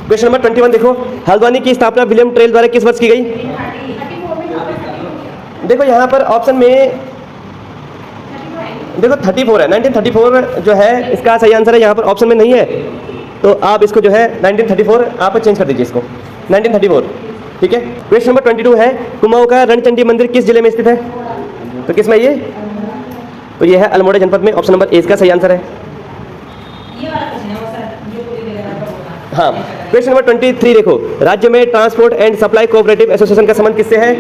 Question number 21 देखो, हल्द्वानी की स्थापना विलियम टेल द्वारा किस वर्ष की गई? देखो यहाँ पर ऑप्शन में देखो 34 है, 1934 जो है इसका सही आंसर है, यहाँ पर ऑप्शन में नहीं है, तो आप इसको जो है 1934 आप चेंज कर दीजिए इसको 1934, ठीक है। क्वेश्चन नंबर 22 है, कुमाऊं का रणचंडी मंदिर किस जिले में स्थित है? तो किस में ये? तो ये है अल्मोड़ा जनपद में, ऑप्शन नंबर ए इसका सही आंसर है। हाँ, क्वेश्चन नंबर 23 देखो, राज्य में transport and supply cooperative association का संबंध किससे है?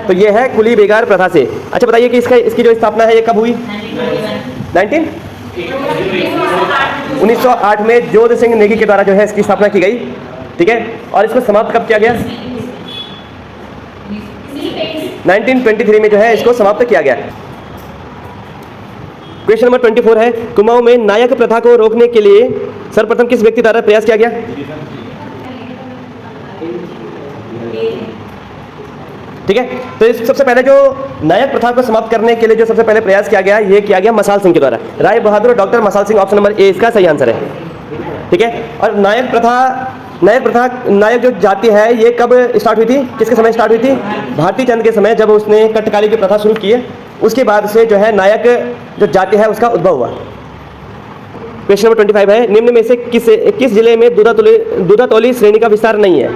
तो ये है कुली बेगार प्रथा से। अच्छा बताइए कि इसकी जो स्थापना है ये कब हुई? 1908 में जोध सिंह नेगी के द्वारा जो है इसकी स्थापना की गई, ठीक है। और इसको समाप्त कब किया गया? 1923 में जो है इसको समाप्त किया गया। क्वेश्चन नंबर 24 है, कुमाऊं में नायक प्रथा को रोकने के लिए सर्वप्रथम किस व्यक्ति द्वारा प्रयास किया गया? ठीक है, तो इस सबसे पहले जो नायक प्रथा को समाप्त करने के लिए जो सबसे पहले प्रयास किया गया, ये किया गया मसाल सिंह के द्वारा, राय बहादुर डॉक्टर मसाल सिंह, ऑप्शन नंबर ए इसका सही आंसर है, ठीक है। और नायक जो जाति है ये कब स्टार्ट हुई थी, किसके समय स्टार्ट हुई थी? भारती चंद के समय, जब उसने कटकाली की प्रथा शुरू की है, उसके बाद से जो है नायक जो जाति है उसका उद्भव हुआ। क्वेश्चन नंबर 25 है, निम्न में से किस जिले में दूधातोली श्रेणी का विस्तार नहीं है?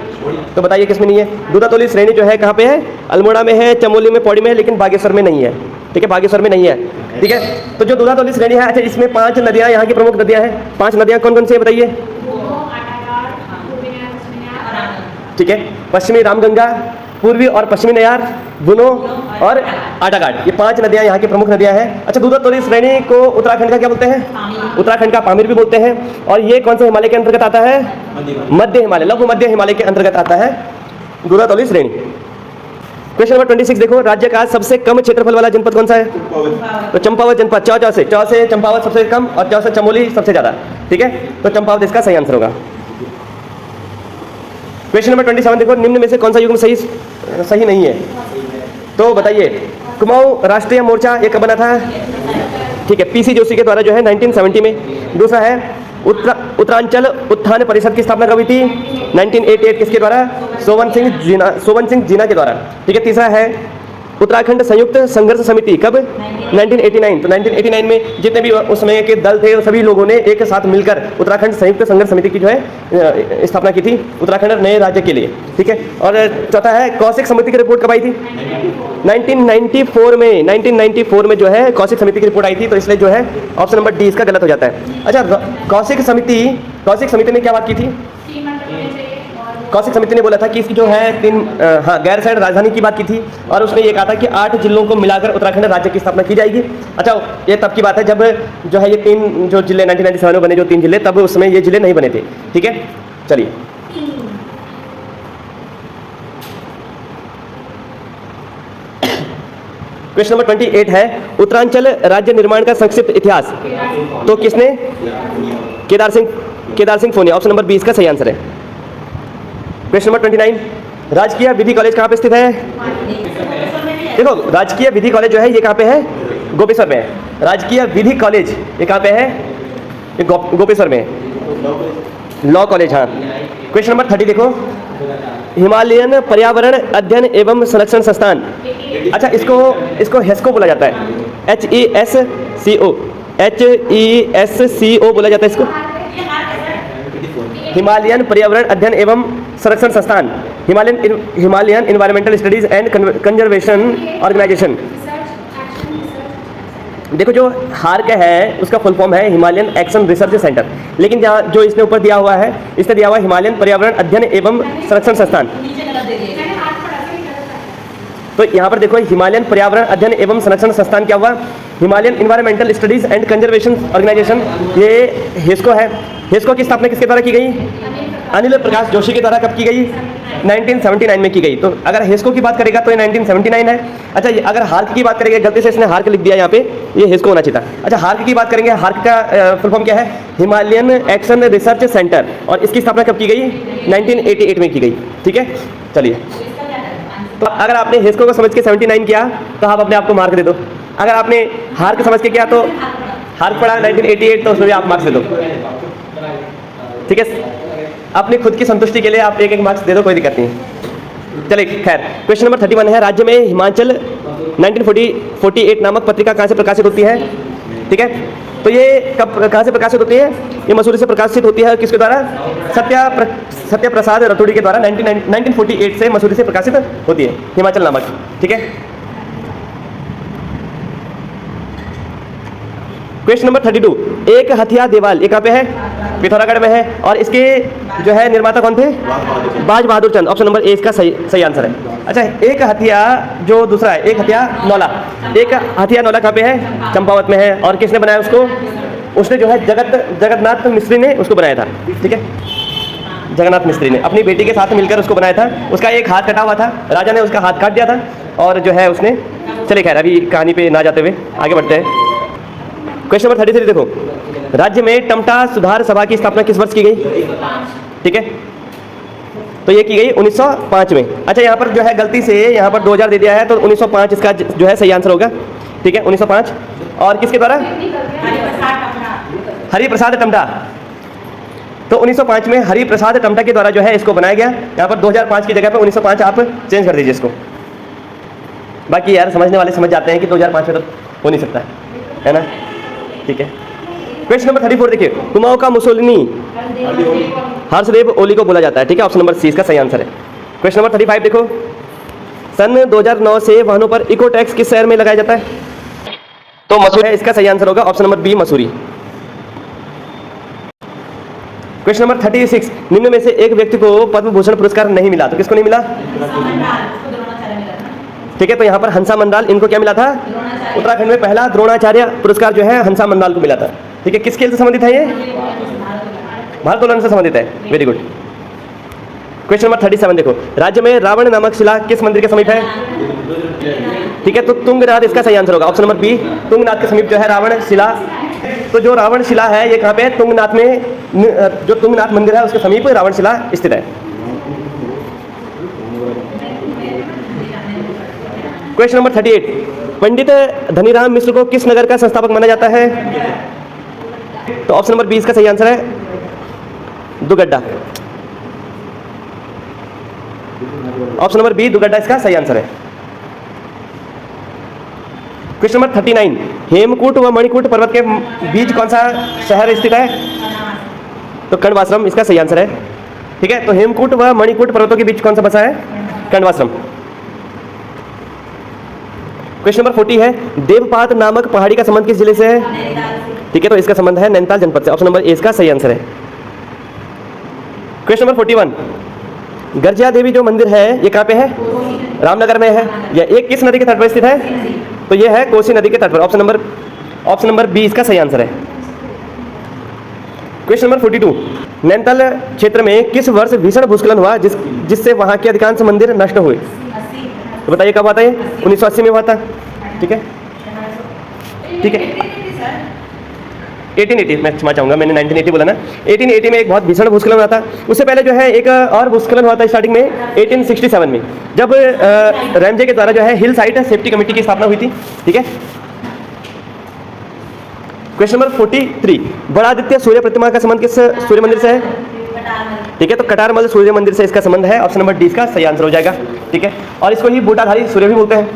तो बताइए किसमें नहीं है? दूधातोली श्रेणी जो है कहाँ पे है? अल्मोड़ा में है, चमोली में, पौड़ी में है, लेकिन बागेश्वर में नहीं है, ठीक है, बागेश्वर में नहीं है, ठीक है। तो जो दूधातोली श्रेणी है, अच्छा इसमें 5 नदियाँ यहाँ की प्रमुख नदियाँ हैं, 5 नदियाँ कौन कौन सी है बताइए? ठीक है, पश्चिमी रामगंगा, पूर्वी और पश्चिमी नयार, बुनो और आटाघाट, ये 5 नदियां यहाँ की प्रमुख नदियां हैं। अच्छा, दूधातोली श्रेणी को उत्तराखंड का क्या बोलते हैं? उत्तराखंड का पामीर भी बोलते हैं। और ये कौन से हिमालय के अंतर्गत आता है? मध्य हिमालय, लघु मध्य हिमालय के अंतर्गत आता है दूधातोली श्रेणी। क्वेश्चन नंबर 26 देखो, राज्य का सबसे कम क्षेत्रफल वाला जनपद कौन सा है? तो चंपावत जनपद, चौ से चंपावत सबसे कम और चौ से चमोली सबसे ज्यादा, ठीक है, तो चंपावत इसका सही आंसर होगा। क्वेश्चन नंबर 27 देखो, निम्न में से कौन सा युग्म सही नहीं है? तो बताइए, कुमाऊं राष्ट्रीय मोर्चा ये कब बना था? ठीक है, पीसी जोशी के द्वारा जो है 1970 में। दूसरा है उत्तरांचल उत्थान परिषद की स्थापना कब हुई थी? 1988, किसके द्वारा? सोवन सिंह जीना के द्वारा, ठीक है। तीसरा है उत्तराखंड संयुक्त संघर्ष समिति, कब? 1989, तो 1989 में जितने भी उस समय के दल थे सभी लोगों ने एक साथ मिलकर उत्तराखंड संयुक्त संघर्ष समिति की जो है स्थापना की थी उत्तराखंड नए राज्य के लिए, ठीक है। और चौथा है कौशिक समिति की रिपोर्ट कब आई थी? 1994 में जो है कौशिक समिति की रिपोर्ट आई थी, तो इसलिए जो है ऑप्शन नंबर डी इसका गलत हो जाता है। अच्छा, कौशिक समिति ने क्या बात की थी? कौशिक समिति ने बोला था कि इसकी जो है 3 गैर शहर राजधानी की बात की थी, और उसने ये कहा था कि 8 जिलों को मिलाकर उत्तराखंड राज्य की स्थापना की जाएगी। अच्छा, ये तब की बात है जब जो है ये 3 जो जिले 1997 में बने, जो 3 जिले, तब उसमें ये जिले नहीं बने थे, ठीक है। चलिए, क्वेश्चन नंबर 28 है, उत्तरांचल राज्य निर्माण का संक्षिप्त इतिहास, तो किसने? Kedar Singh Phoni, option number B इसका सही आंसर है। क्वेश्चन नंबर 29, राजकीय विधि कॉलेज कहाँ पे स्थित है? देखो, राजकीय विधि कॉलेज जो है ये कहाँ पे है? गोपेश्वर में है। राजकीय विधि कॉलेज ये कहाँ पे है? ये गोपेश्वर में है, लॉ कॉलेज, हाँ। क्वेश्चन नंबर 30 देखो, हिमालयन पर्यावरण अध्ययन एवं संरक्षण संस्थान, अच्छा इसको हेस्को बोला जाता है, HESCO बोला जाता है इसको, हिमालयन पर्यावरण अध्ययन एवं संरक्षण संस्थान, Himalayan environmental studies and conservation organization. देखो, जो हार्क है उसका फुल फॉर्म है हिमालयन एक्शन रिसर्च सेंटर, लेकिन जहाँ जो इसने ऊपर दिया हुआ है, इसने दिया हुआ है हिमालयन पर्यावरण अध्ययन एवं संरक्षण संस्थान। तो यहाँ पर देखो, हिमालयन पर्यावरण अध्ययन एवं संरक्षण संस्थान क्या हुआ? Himalayan environmental studies and conservation organization, ये हेस्को है। हेस्को की स्थापना किसके द्वारा की गई? अनिल प्रकाश जोशी के द्वारा कब की गई? 1979 में की गई। तो अगर हेस्को की बात करेगा तो ये 1979 है। अच्छा, ये अगर हार्क की बात करेंगे, गलती से इसने हार्क लिख दिया यहाँ पे, ये हेस्को होना चाहिए था। अच्छा, हार्क की बात करेंगे, हार्क का फुल फॉर्म क्या है? हिमालयन एक्शन रिसर्च सेंटर, और इसकी स्थापना कब की गई? 1988 में की गई, ठीक है। चलिए, तो अगर आपने हेस्को को समझ के 79 किया तो आप अपने आप को मार्क दे दो। अगर आपने हार्क समझ के किया तो हार्क पढ़ा 1988, तो उसमें भी आप मार्क्स दे दो, ठीक है। अपनी खुद की संतुष्टि के लिए आप एक मार्क्स दे दो, कोई दिक्कत नहीं। चलिए खैर, क्वेश्चन नंबर 31 है, राज्य में हिमाचल 1948 नामक पत्रिका कहाँ से प्रकाशित होती है? ठीक है, तो ये कहाँ से प्रकाशित होती है? ये मसूरी से प्रकाशित होती है। किसके द्वारा? सत्या प्रसाद रतोड़ी के द्वारा 1948 से मसूरी से प्रकाशित होती है, हिमाचल नामक। ठीक है, क्वेश्चन नंबर 32, एक हथिया देवाल ये कहाँ पे है? पिथौरागढ़ में है। और इसके जो है निर्माता कौन थे? बाज बहादुर चंद। ऑप्शन नंबर ए इसका सही आंसर है। अच्छा, एक हथिया जो दूसरा है, एक हथिया नौला, एक हथिया नौला कहाँ पे है? चंपावत में है। और किसने बनाया उसको? उसने जो है जगन्नाथ मिस्त्री ने उसको बनाया था। ठीक है, जगन्नाथ मिस्त्री ने अपनी बेटी के साथ मिलकर उसको बनाया था। उसका एक हाथ कटा हुआ था, राजा ने उसका हाथ काट दिया था और जो है उसने, चलिए खैर अभी कहानी पे ना जाते हुए आगे बढ़ते हैं। क्वेश्चन नंबर 33 देखो, राज्य में टमटा सुधार सभा की स्थापना किस वर्ष की गई? ठीक है, तो ये की गई 1905 में। अच्छा, यहाँ पर जो है गलती से यहाँ पर 2000 दे दिया है, तो 1905 इसका जो है सही आंसर होगा। ठीक है, 1905। और किसके द्वारा? हरिप्रसाद टमटा। तो 1905 में हरिप्रसाद टमटा के द्वारा जो है इसको बनाया गया। यहाँ पर 2005 की जगह पर 1905 आप चेंज कर दीजिए इसको। बाकी यार समझने वाले समझ जाते हैं कि 2005 में तो हो नहीं सकता है ना। ठीक है, क्वेश्चन नंबर 34 देखिए, कुमाऊं का मुसोलिनी हर्षदेव ओली को बोला जाता है। ठीक है, ऑप्शन नंबर सी इसका सही आंसर है। क्वेश्चन नंबर 35 देखो, सन 2009 से वाहनों पर इको टैक्स किस शहर में लगाया जाता है? तो मसूरी है, इसका सही आंसर होगा option number B Mussoorie. Question number 36, निम्न में से एक व्यक्ति को पद्म भूषण पुरस्कार नहीं मिला, तो किसको नहीं मिला? ठीक है, तो यहाँ पर हंसा मंडाल, इनको क्या मिला था? उत्तराखंड में पहला द्रोणाचार्य पुरस्कार जो है हंसा मंडाल को मिला था। ठीक है, किस खेल से संबंधित है ये? भारोत्तोलन से संबंधित है। Very good. क्वेश्चन नंबर 37 देखो, राज्य में रावण नामक शिला किस मंदिर के समीप है? ठीक है, तो तुंगनाथ इसका सही आंसर होगा ऑप्शन नंबर बी, तुंगनाथ के समीप जो है रावण शिला। तो जो रावण शिला है ये कहाँ पे है? तुंगनाथ में, जो तुंगनाथ मंदिर है उसके समीप रावण शिला स्थित है। क्वेश्चन नंबर 38, पंडित धनीराम मिश्र को किस नगर का संस्थापक माना जाता है? तो ऑप्शन नंबर 20 का सही आंसर है Dugadda. Option number B Dugadda इसका सही आंसर है। क्वेश्चन नंबर 39, हेमकूट व मणिकूट पर्वत के बीच कौन सा शहर स्थित है? तो कण्वाश्रम इसका सही आंसर है। ठीक है, तो हेमकूट व मणिकूट पर्वतों के बीच कौन सा बसा है? कण्वाश्रम। क्वेश्चन नंबर 40 है, देवपात नामक पहाड़ी का संबंध किस जिले से है? ठीक है, तो इसका संबंध है नैनीताल जनपद से। ऑप्शन नंबर ए इसका सही आंसर है। क्वेश्चन नंबर 41, गर्जिया देवी जो मंदिर है ये कहाँ पे है? रामनगर में है। ये किस नदी के तट पर स्थित है? तो ये है कोसी नदी के तट पर। ऑप्शन नंबर बी इसका सही आंसर है। क्वेश्चन नंबर 42, नैनीताल क्षेत्र में किस वर्ष भीषण भूस्खलन हुआ जिससे वहां के अधिकांश मंदिर नष्ट हुए? तो बताइए कब आता है? 1980 में हुआ था। ठीक है, ठीक है, 1880, मैं क्षमा चाहूँगा, मैंने 1980 बोला ना। 1880 में एक बहुत भीषण भूस्खलन हुआ था। उससे पहले जो है एक और भूस्खलन हुआ था स्टार्टिंग में 1867 में, जब रैमजे के द्वारा जो है हिल साइड सेफ्टी कमेटी की स्थापना हुई थी। ठीक है, क्वेश्चन नंबर 43, बड़ादित्य सूर्य प्रतिमा का संबंध किस सूर्य मंदिर से है? ठीक है, तो कटारमल सूर्य मंदिर से इसका संबंध है। ऑप्शन नंबर डी इसका सही आंसर हो जाएगा। ठीक है, और इसको ही बूटाधारी सूर्य भी बोलते हैं।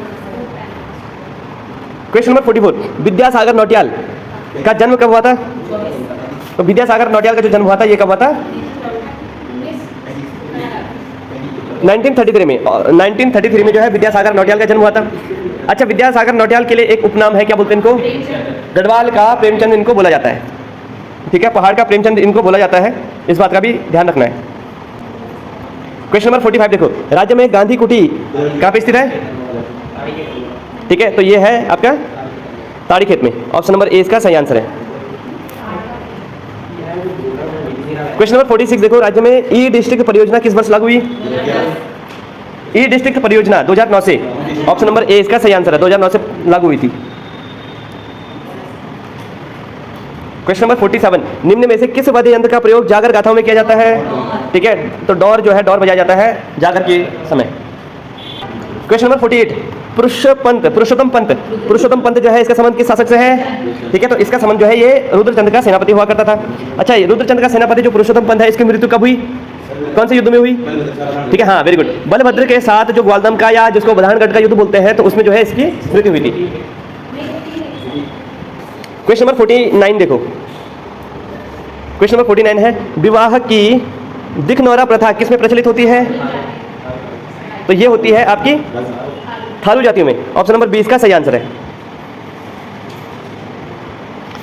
क्वेश्चन नंबर 44, विद्यासागर नौटियाल का जन्म कब हुआ था? तो विद्यासागर नौटियाल का जो जन्म हुआ था ये कब हुआ था? 1933 में। 1933 में जो है विद्यासागर नौटियाल का जन्म हुआ था। अच्छा, विद्यासागर नौटियाल के लिए एक उपनाम है, क्या बोलते हैं इनको? गढ़वाल का प्रेमचंद इनको बोला जाता है। ठीक है, पहाड़ का प्रेमचंद इनको बोला जाता है, इस बात का भी ध्यान रखना है। क्वेश्चन नंबर 45 देखो, राज्य में गांधी कुटी कहाँ पे स्थित है? ठीक है, तो ये है आपका ताड़ी खेत में। ऑप्शन नंबर ए इसका सही आंसर है। क्वेश्चन नंबर 46 देखो, राज्य में ई डिस्ट्रिक्ट परियोजना किस वर्ष लागू हुई? ई डिस्ट्रिक्ट परियोजना 2009 से। ऑप्शन नंबर ए इसका सही आंसर है, 2009 से लागू हुई थी। क्वेश्चन नंबर 47, निम्न में से किस वाद्य यंत्र का प्रयोग जागर गाथाओं में किया जाता है? ठीक है, तो डोर जो है डोर बजाया जाता है जागर के समय। क्वेश्चन नंबर 48, पुरुषोत्तम पंत जो है इसका संबंध किस शासक से है? ठीक है, तो इसका संबंध जो है ये रुद्रचंद्र का सेनापति हुआ करता था। अच्छा, ये रुद्रचंद्र का सेनापति जो पुरुषोत्तम पंत है, इसकी मृत्यु कब हुई? कौन से युद्ध में हुई? ठीक है, हाँ, वेरी गुड। बलभद्र के साथ जो ग्वालदम का या जिसको बधानगढ़ का युद्ध बोलते हैं, तो उसमें जो है इसकी मृत्यु हुई थी। क्वेश्चन नंबर 49 देखो। क्वेश्चन नंबर 49 है, विवाह की दिखनौरा प्रथा किसमें प्रचलित होती है? तो ये होती है आपकी थारू जातियों में। ऑप्शन नंबर 20 का सही आंसर है।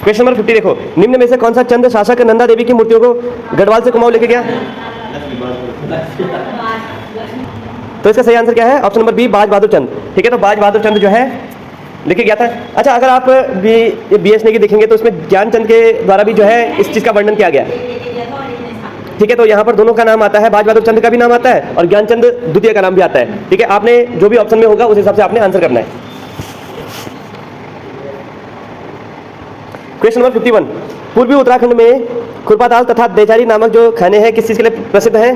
क्वेश्चन नंबर 50 देखो, निम्न में से कौन सा चंद शासक नंदा देवी की मूर्तियों को गढ़वाल से कुमाऊं लेके गया? तो इसका सही आंसर क्या है? ऑप्शन नंबर बी, बाज बहादुर चंद। ठीक है, तो बाज बहादुर चंद जो है लेके गया था। अच्छा, अगर आप BS की देखेंगे तो उसमें ज्ञानचंद के द्वारा भी जो है इस चीज़ का वर्णन किया गया। ठीक है, तो यहाँ पर दोनों का नाम आता है, बाज बहादुर चंद का भी नाम आता है और ज्ञानचंद द्वितीय का नाम भी आता है। ठीक है, आपने जो भी ऑप्शन में होगा उस हिसाब से आपने आंसर करना है। क्वेश्चन नंबर 51, पूर्वी उत्तराखंड में खुरपा तथा देचारी नामक जो खाने हैं किस चीज़ के लिए प्रसिद्ध हैं?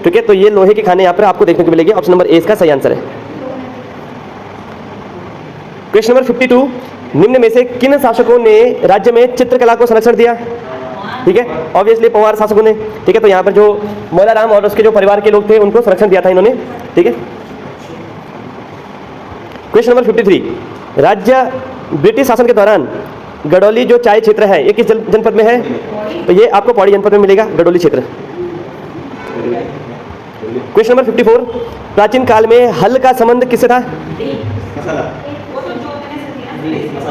ठीक है, तो ये लोहे के खाने यहाँ पर आपको देखने को मिलेंगे। ऑप्शन नंबर ए इसका सही आंसर है। क्वेश्चन नंबर 52, निम्न में से किन शासकों ने राज्य में चित्रकला को संरक्षण दिया? ठीक है, ऑब्वियसली पवार शासकों ने। ठीक है, तो यहाँ पर जो मौलाराम और उसके जो परिवार के लोग थे उनको संरक्षण दिया था इन्होंने। ठीक है, क्वेश्चन नंबर 53, राज्य ब्रिटिश शासन के दौरान गडोली जो चाय क्षेत्र है ये किस जनपद में है? तो ये आपको पौड़ी जनपद में मिलेगा, गडोली क्षेत्र। क्वेश्चन नंबर 54, प्राचीन काल में हल का संबंध किससे था?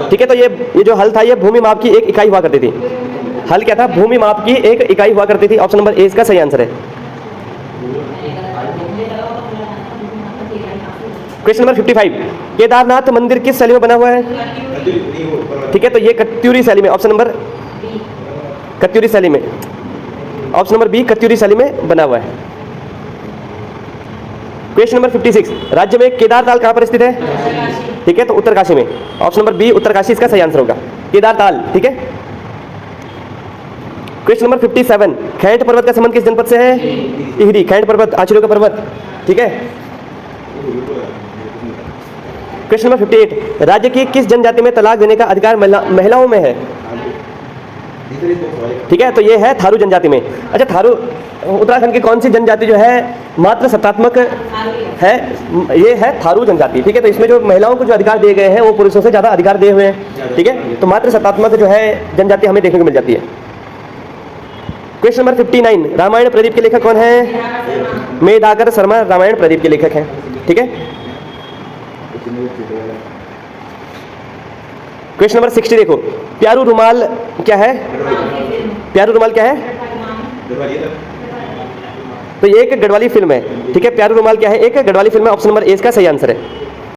ठीक है, तो ये जो हल था ये भूमि माप की एक इकाई हुआ करती थी। हल क्या था? भूमि माप की एक इकाई हुआ करती थी। ऑप्शन नंबर ए इसका सही आंसर है। क्वेश्चन नंबर 55, केदारनाथ मंदिर किस शैली में बना हुआ है? ठीक है, तो ये कत्यूरी शैली में। ऑप्शन नंबर कत्यूरी शैली में। ऑप्शन नंबर बी कत्यूरी शैली में बना हुआ है। क्वेश्चन नंबर 56, राज्य में केदार ताल कहां पर स्थित है? ठीक है, तो उत्तरकाशी में। ऑप्शन नंबर बी उत्तरकाशी इसका सही आंसर होगा, केदार ताल। ठीक है, क्वेश्चन नंबर 57, खैंट पर्वत का संबंध किस जनपद से है? टिहरी। खैंट पर्वत आचर्यों का पर्वत। ठीक है, क्वेश्चन नंबर 58, राज्य की किस जनजाति में तलाक देने का अधिकार महिलाओं में है? ठीक है, तो ये है थारू जनजाति में। अच्छा, थारू उत्तराखंड की कौन सी जनजाति जो है मात्र सत्तात्मक है? ये है थारू जनजाति। ठीक है, तो इसमें जो महिलाओं को जो अधिकार दिए गए हैं वो पुरुषों से ज़्यादा अधिकार दिए हुए हैं। ठीक है, तो मात्र सत्तात्मक जो है जनजाति हमें देखने को मिल जाती है। क्वेश्चन नंबर 59, रामायण प्रदीप के लेखक कौन है? मेधाकर शर्मा रामायण प्रदीप के लेखक हैं। ठीक है, क्वेश्चन नंबर 60 देखो, प्यारू रुमाल क्या है? प्यारू रुमाल क्या है? तो ये एक गढ़वाली फिल्म है। ठीक है, प्यारू रुमाल क्या है? एक गढ़वाली फिल्म है। ऑप्शन नंबर ए इसका सही आंसर है।